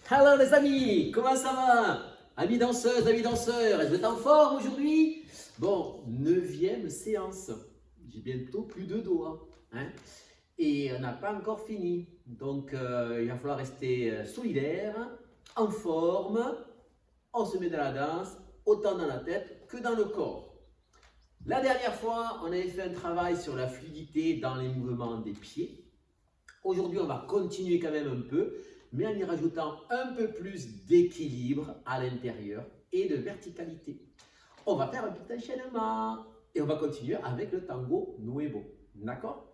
Hello les amis, comment ça va? Amis danseuses, amis danseurs, est-ce que vous êtes en forme aujourd'hui? Bon, 9e séance. J'ai bientôt plus de doigts. Hein? Et on n'a pas encore fini. Donc il va falloir rester solidaire, en forme. On se met dans la danse, autant dans la tête que dans le corps. La dernière fois, on avait fait un travail sur la fluidité dans les mouvements des pieds. Aujourd'hui, on va continuer quand même un peu, mais en y rajoutant un peu plus d'équilibre à l'intérieur et de verticalité. On va faire un petit enchaînement et on va continuer avec le tango nuevo. D'accord?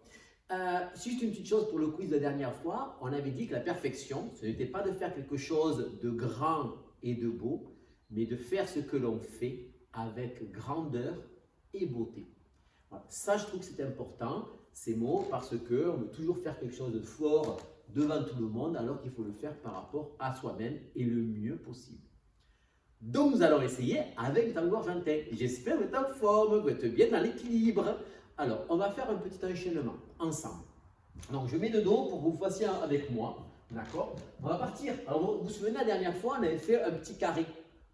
Juste une petite chose pour le quiz de la dernière fois, on avait dit que la perfection, ce n'était pas de faire quelque chose de grand et de beau, mais de faire ce que l'on fait avec grandeur et beauté. Voilà. Ça, je trouve que c'est important, ces mots, parce qu'on veut toujours faire quelque chose de fort devant tout le monde, alors qu'il faut le faire par rapport à soi-même et le mieux possible. Donc, nous allons essayer avec le tango argentin. J'espère que vous êtes en forme, que vous êtes bien dans l'équilibre. Alors, on va faire un petit enchaînement ensemble. Donc, je mets de dos pour que vous fassiez avec moi. D'accord? On va partir. Alors, vous vous souvenez, la dernière fois, on avait fait un petit carré.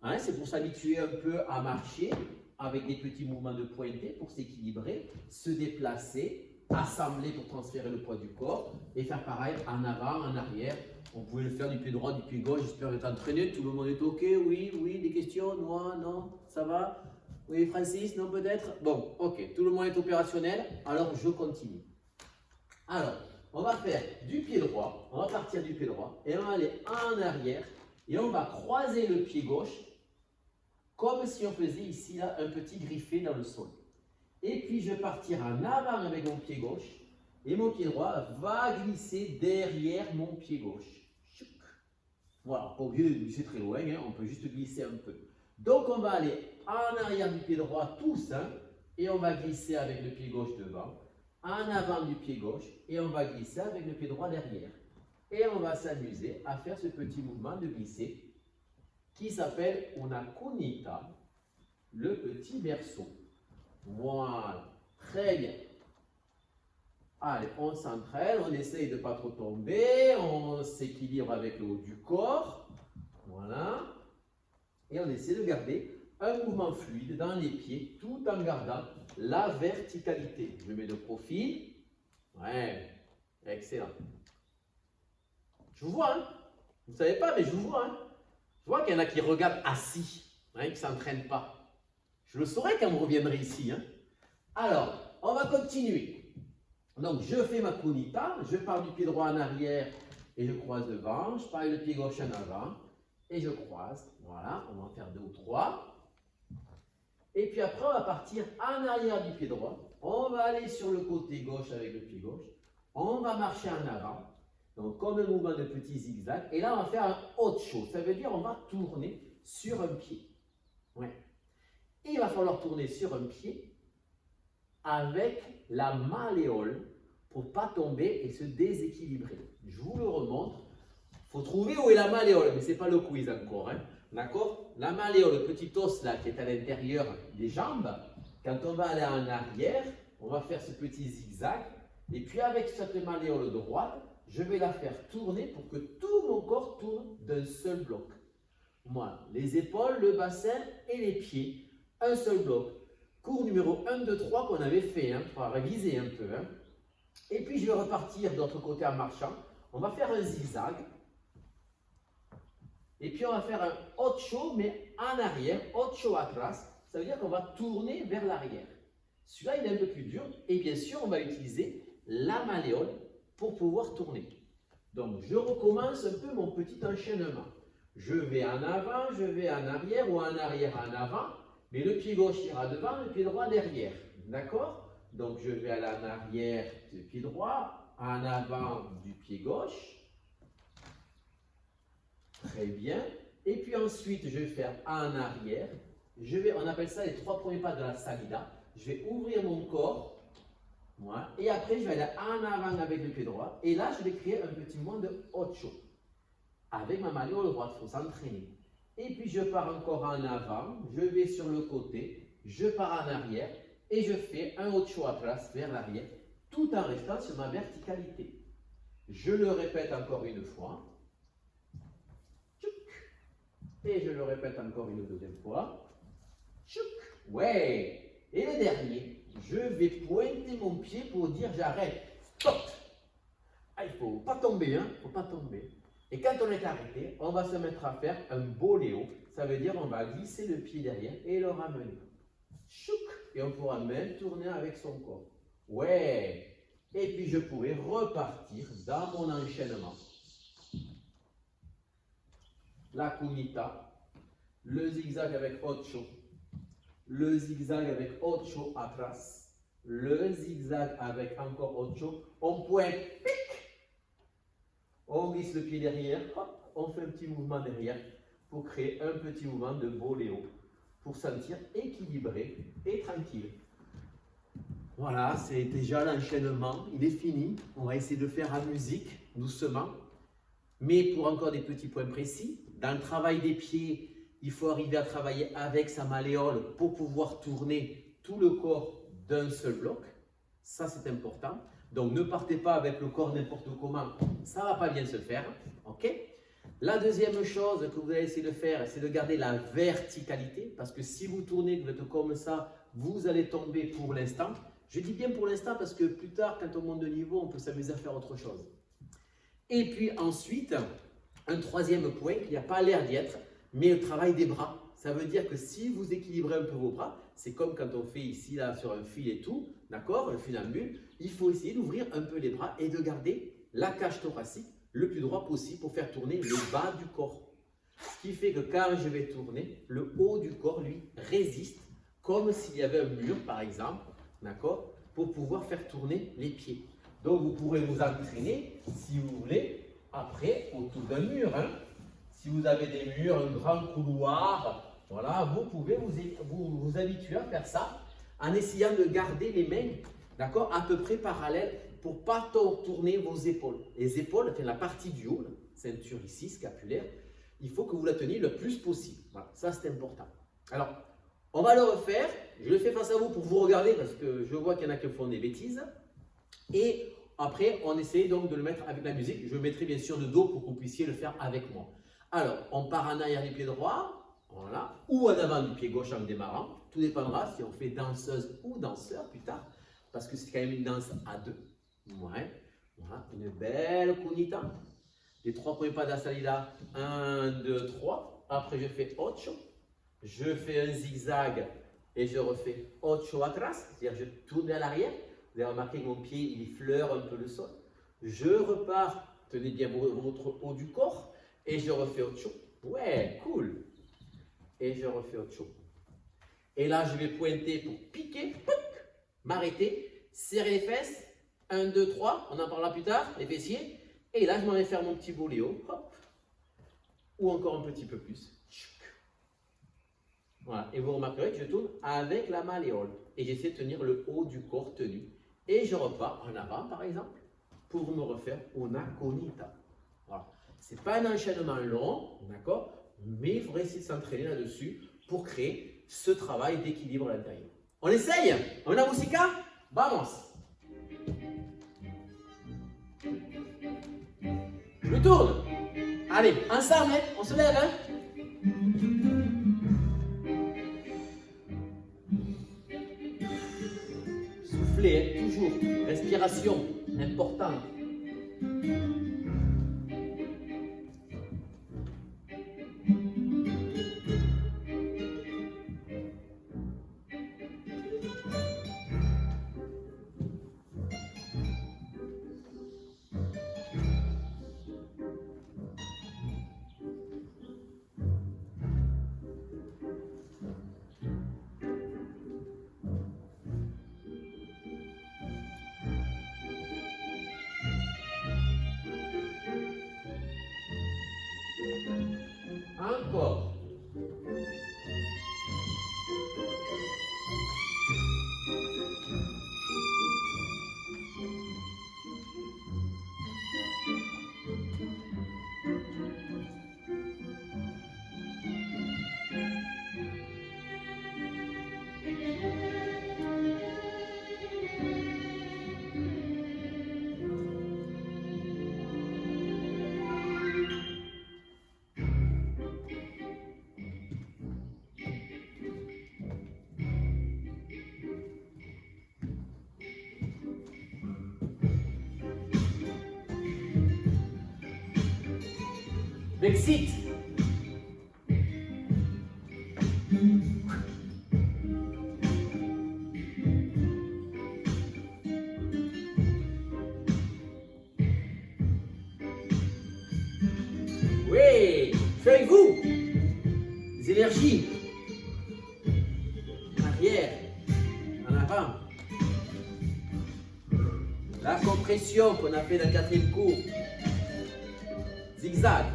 Hein, c'est pour s'habituer un peu à marcher avec des petits mouvements de pointé pour s'équilibrer, se déplacer, assembler pour transférer le poids du corps et faire pareil en avant, en arrière. On pouvait le faire du pied droit, du pied gauche. J'espère être entraîné. Tout le monde est OK? Oui, oui. Des questions? Moi, non? Ça va? Oui, Francis? Non, peut-être? Bon, OK. Tout le monde est opérationnel. Alors, je continue. Alors, on va faire du pied droit. On va partir du pied droit et on va aller en arrière et on va croiser le pied gauche comme si on faisait ici là, un petit griffé dans le sol. Et puis, je vais partir en avant avec mon pied gauche et mon pied droit va glisser derrière mon pied gauche. Voilà, pas obligé de glisser très loin, hein, on peut juste glisser un peu. Donc, on va aller en arrière du pied droit tous, hein, et on va glisser avec le pied gauche devant, en avant du pied gauche, et on va glisser avec le pied droit derrière. Et on va s'amuser à faire ce petit mouvement de glisser qui s'appelle una cunita, le petit berceau. Voilà, très bien. Allez, on s'entraîne, on essaye de ne pas trop tomber, on s'équilibre avec le haut du corps. Voilà. Et on essaie de garder un mouvement fluide dans les pieds tout en gardant la verticalité. Je mets de profil. Ouais, excellent. Je vous vois, hein? Vous ne savez pas, mais je vous vois. Hein? Je vois qu'il y en a qui regardent assis, hein, qui ne s'entraînent pas. Je le saurai quand vous reviendrez ici. Hein? Alors, on va continuer. Donc, je fais ma cunita, je pars du pied droit en arrière et je croise devant. Je pars le pied gauche en avant et je croise. Voilà, on va en faire 2 ou 3. Et puis après, on va partir en arrière du pied droit. On va aller sur le côté gauche avec le pied gauche. On va marcher en avant. Donc, comme un mouvement de petit zigzag. Et là, on va faire un ocho. Ça veut dire on va tourner sur un pied. Ouais. Et il va falloir tourner sur un pied avec la malléole pour ne pas tomber et se déséquilibrer. Je vous le remontre. Il faut trouver où est la malléole, mais ce n'est pas le quiz encore. Hein. D'accord? La malléole, le petit os là qui est à l'intérieur des jambes, quand on va aller en arrière, on va faire ce petit zigzag. Et puis avec cette malléole droite, je vais la faire tourner pour que tout mon corps tourne d'un seul bloc. Voilà, les épaules, le bassin et les pieds, un seul bloc. Cours numéro 1, 2, 3 qu'on avait fait, hein, pour réviser un peu. Hein. Et puis je vais repartir de l'autre côté en marchant. On va faire un zigzag. Et puis on va faire un ocho, mais en arrière, ocho atrás. Ça veut dire qu'on va tourner vers l'arrière. Celui-là, il est un peu plus dur. Et bien sûr, on va utiliser la malléole pour pouvoir tourner. Donc, je recommence un peu mon petit enchaînement. Je vais en avant, je vais en arrière ou en arrière en avant. Mais le pied gauche ira devant, le pied droit derrière. D'accord? Donc, je vais aller en arrière du pied droit, en avant du pied gauche. Très bien. Et puis ensuite, je vais faire en arrière. On appelle ça les 3 premiers pas de la salida. Je vais ouvrir mon corps. Voilà. Et après, je vais aller en avant avec le pied droit. Et là, je vais créer un petit mouvement de ocho. Avec ma malléole droite, il faut s'entraîner. Et puis, je pars encore en avant. Je vais sur le côté. Je pars en arrière. Et je fais un ocho atrás vers l'arrière, tout en restant sur ma verticalité. Je le répète encore une fois. Et je le répète encore une deuxième fois. Tchouk. Ouais. Et le dernier, je vais pointer mon pied pour dire j'arrête. Stop. Ah, il ne faut pas tomber, hein. Il ne faut pas tomber. Et quand on est arrêté, on va se mettre à faire un boléo. Ça veut dire on va glisser le pied derrière et le ramener. Chouk. Et on pourra même tourner avec son corps. Ouais. Et puis je pourrai repartir dans mon enchaînement. La kunita, le zigzag avec ocho, le zigzag avec ocho atrás, le zigzag avec encore ocho, on pointe, on glisse le pied derrière, hop, on fait un petit mouvement derrière pour créer un petit mouvement de boléo, pour sentir équilibré et tranquille. Voilà, c'est déjà l'enchaînement, il est fini. On va essayer de faire en musique, doucement. Mais pour encore des petits points précis, dans le travail des pieds, il faut arriver à travailler avec sa malléole pour pouvoir tourner tout le corps d'un seul bloc. Ça, c'est important. Donc, ne partez pas avec le corps n'importe comment, ça ne va pas bien se faire. Ok? La deuxième chose que vous allez essayer de faire, c'est de garder la verticalité, parce que si vous tournez, vous êtes comme ça, vous allez tomber pour l'instant. Je dis bien pour l'instant parce que plus tard, quand on monte de niveau, on peut s'amuser à faire autre chose. Et puis ensuite, un troisième point, qui n'a pas l'air d'y être, mais le travail des bras. Ça veut dire que si vous équilibrez un peu vos bras, c'est comme quand on fait ici, là, sur un fil et tout, d'accord, le funambule, il faut essayer d'ouvrir un peu les bras et de garder la cage thoracique le plus droit possible pour faire tourner le bas du corps. Ce qui fait que quand je vais tourner, le haut du corps, lui, résiste, comme s'il y avait un mur, par exemple, d'accord, pour pouvoir faire tourner les pieds. Donc, vous pourrez vous entraîner, si vous voulez, après, autour d'un mur. Hein. Si vous avez des murs, un grand couloir, voilà, vous pouvez vous habituer à faire ça en essayant de garder les mains, d'accord, à peu près parallèles pour ne pas tourner vos épaules. Les épaules, enfin, la partie du haut, la ceinture ici, scapulaire, il faut que vous la teniez le plus possible. Voilà, ça c'est important. Alors, on va le refaire. Je le fais face à vous pour vous regarder parce que je vois qu'il y en a qui font des bêtises. Et après, on essaie donc de le mettre avec la musique. Je le mettrai bien sûr de dos pour que vous puissiez le faire avec moi. Alors, on part en arrière du pied droit, voilà, ou en avant du pied gauche en démarrant. Tout dépendra si on fait danseuse ou danseur plus tard, parce que c'est quand même une danse à deux. Ouais. Voilà, une belle kunita. Les 3 premiers pas de la salida. 1, 2, 3. Après, je fais ocho. Je fais un zigzag et je refais ocho atrás, c'est-à-dire je tourne à l'arrière. Vous avez remarqué que mon pied, il effleure un peu le sol. Je repars, tenez bien votre haut du corps, et je refais ocho. Ouais, cool. Et je refais ocho. Et là, je vais pointer pour piquer, m'arrêter, serrer les fesses. 1, 2, 3, on en parlera plus tard, les fessiers. Et là, je m'en vais faire mon petit boléo, hop. Ou encore un petit peu plus. Voilà. Et vous remarquerez que je tourne avec la malléole. Et j'essaie de tenir le haut du corps tenu. Et je repars en avant, par exemple, pour me refaire una conita. Voilà. Ce n'est pas un enchaînement long, d'accord, mais il faudrait essayer de s'entraîner là-dessus pour créer ce travail d'équilibre à l'intérieur. On essaye? Una música? Vamos! Je me tourne. Allez, ensemble, hein, on se lève. Hein. Soufflez, hein, toujours. Respiration, important. Encore. m'excite. Oui, je suis avec vous. Les énergies. En arrière, en avant. La compression qu'on a fait dans le quatrième cours. Zigzag.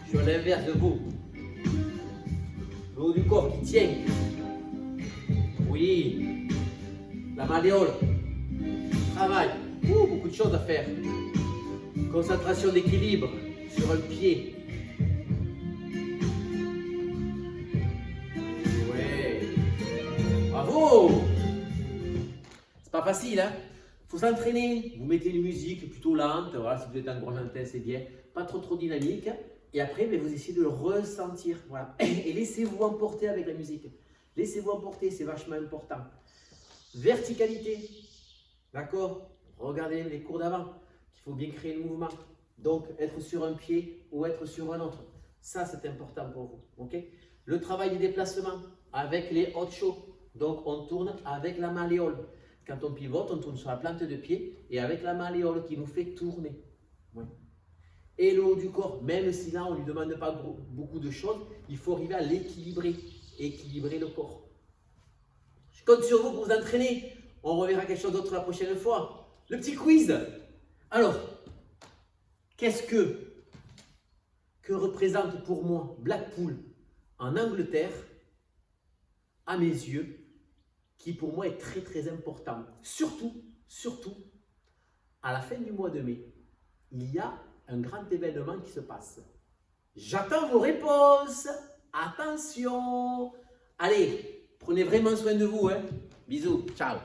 Je suis à l'inverse de vous. Le haut du corps qui tient. Oui. La malléole. Travail. Beaucoup de choses à faire. Concentration d'équilibre sur un pied. Ouais. Bravo. C'est pas facile, hein? Faut s'entraîner. Vous mettez une musique plutôt lente. Voilà, si vous êtes en gros intense, c'est bien. Pas trop dynamique. Et après, vous essayez de le ressentir. Voilà. Et laissez-vous emporter avec la musique. Laissez-vous emporter, c'est vachement important. Verticalité. D'accord? Regardez les cours d'avant. Il faut bien créer le mouvement. Donc, être sur un pied ou être sur un autre. Ça, c'est important pour vous. Okay? Le travail des déplacements avec les hot shows. Donc, on tourne avec la malléole. Quand on pivote, on tourne sur la plante de pied et avec la malléole qui nous fait tourner. Ouais. Et le haut du corps, même si là, on ne lui demande pas beaucoup de choses, il faut arriver à l'équilibrer. Équilibrer le corps. Je compte sur vous pour vous entraîner. On reverra quelque chose d'autre la prochaine fois. Le petit quiz. Alors, qu'est-ce que représente pour moi Blackpool en Angleterre, à mes yeux, qui pour moi est très important. Surtout, à la fin du mois de mai, il y a un grand événement qui se passe. J'attends vos réponses. Attention. Allez, prenez vraiment soin de vous. Hein. Bisous. Ciao.